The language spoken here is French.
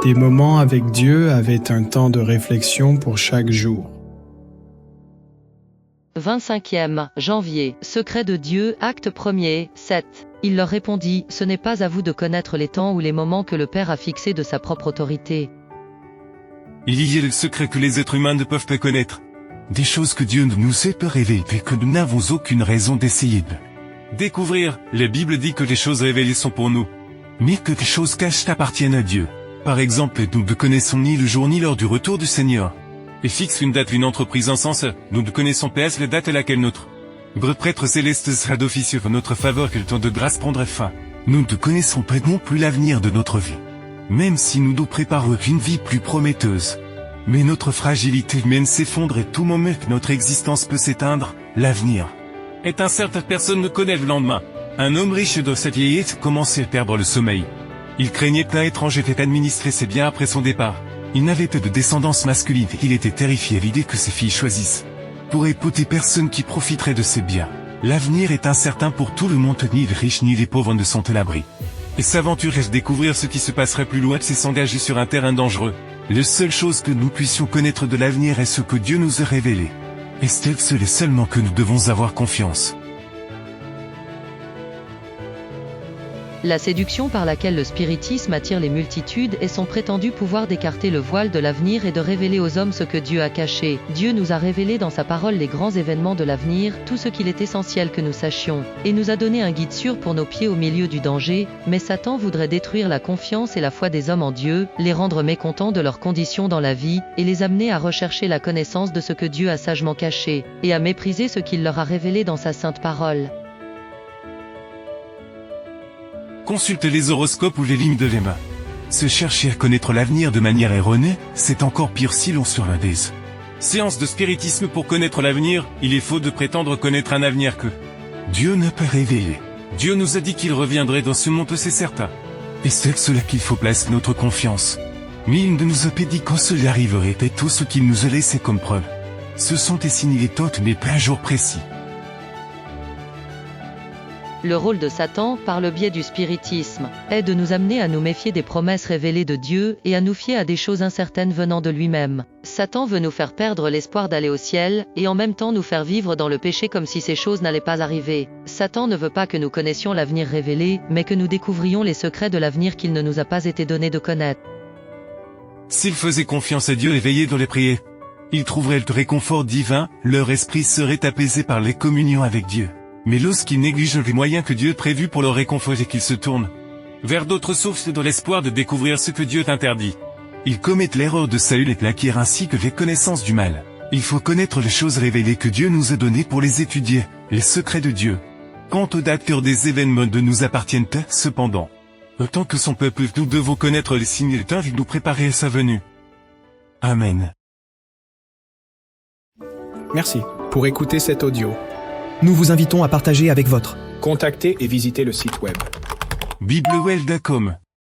Des moments avec Dieu avaient un temps de réflexion pour chaque jour. 25e janvier, secret de Dieu, acte 1er, 7. Il leur répondit, ce n'est pas à vous de connaître les temps ou les moments que le Père a fixés de sa propre autorité. Il y a le secret que les êtres humains ne peuvent pas connaître. Des choses que Dieu ne nous a pas révélées et que nous n'avons aucune raison d'essayer de découvrir. La Bible dit que les choses révélées sont pour nous, mais que les choses cachées appartiennent à Dieu. Par exemple, nous ne connaissons ni le jour ni l'heure du retour du Seigneur. Et fixe une date, une entreprise en sens, nous ne connaissons pas la date à laquelle notre prêtre céleste sera d'office en notre faveur, que le temps de grâce prendra fin. Nous ne connaissons pas non plus l'avenir de notre vie, même si nous nous préparons une vie plus prometteuse. Mais notre fragilité humaine s'effondre et tout moment que notre existence peut s'éteindre, l'avenir est incertain, personne ne connaît le lendemain. Un homme riche de cette vieillesse commençait à perdre le sommeil. Il craignait qu'un étranger ait administré ses biens après son départ. Il n'avait pas de descendance masculine et il était terrifié à l'idée que ses filles choisissent pour épouser personne qui profiterait de ses biens. L'avenir est incertain pour tout le monde, ni les riches ni les pauvres ne sont à l'abri. Et s'aventurer à découvrir ce qui se passerait plus loin, c'est s'engager sur un terrain dangereux. La seule chose que nous puissions connaître de l'avenir est ce que Dieu nous a révélé. Et c'est seul et seulement que nous devons avoir confiance. La séduction par laquelle le spiritisme attire les multitudes est son prétendu pouvoir d'écarter le voile de l'avenir et de révéler aux hommes ce que Dieu a caché. Dieu nous a révélé dans sa parole les grands événements de l'avenir, tout ce qu'il est essentiel que nous sachions, et nous a donné un guide sûr pour nos pieds au milieu du danger, mais Satan voudrait détruire la confiance et la foi des hommes en Dieu, les rendre mécontents de leurs conditions dans la vie, et les amener à rechercher la connaissance de ce que Dieu a sagement caché, et à mépriser ce qu'il leur a révélé dans sa sainte parole. Consulte les horoscopes ou les lignes de les mains. Se chercher à connaître l'avenir de manière erronée, c'est encore pire si l'on sur la des séance de spiritisme pour connaître l'avenir. Il est faux de prétendre connaître un avenir que Dieu n'a pas révélé. Dieu nous a dit qu'il reviendrait dans ce monde, c'est certain. Et c'est cela qu'il faut placer notre confiance. Mais il ne nous a pas dit quand cela arriverait et tout ce qu'il nous a laissé comme preuve. Ce sont des signes étonnants mais pas un jour précis. Le rôle de Satan, par le biais du spiritisme, est de nous amener à nous méfier des promesses révélées de Dieu et à nous fier à des choses incertaines venant de lui-même. Satan veut nous faire perdre l'espoir d'aller au ciel et en même temps nous faire vivre dans le péché comme si ces choses n'allaient pas arriver. Satan ne veut pas que nous connaissions l'avenir révélé, mais que nous découvrions les secrets de l'avenir qu'il ne nous a pas été donné de connaître. S'ils faisaient confiance à Dieu et veillaient dans les prières, ils trouveraient le réconfort divin, leur esprit serait apaisé par les communions avec Dieu. Mais lorsqu'ils négligent les moyens que Dieu a prévus pour leur réconfort et qu'ils se tournent vers d'autres sources dans l'espoir de découvrir ce que Dieu t'interdit, ils commettent l'erreur de Saül et l'acquièrent ainsi que les connaissances du mal. Il faut connaître les choses révélées que Dieu nous a données pour les étudier, les secrets de Dieu. Quant aux dates des événements ne nous appartiennent pas, cependant. Autant que son peuple, nous devons connaître les signes et les temps et nous préparer à sa venue. Amen. Merci pour écouter cet audio. Nous vous invitons à partager avec votre. Contactez et visitez le site web. biblewell.com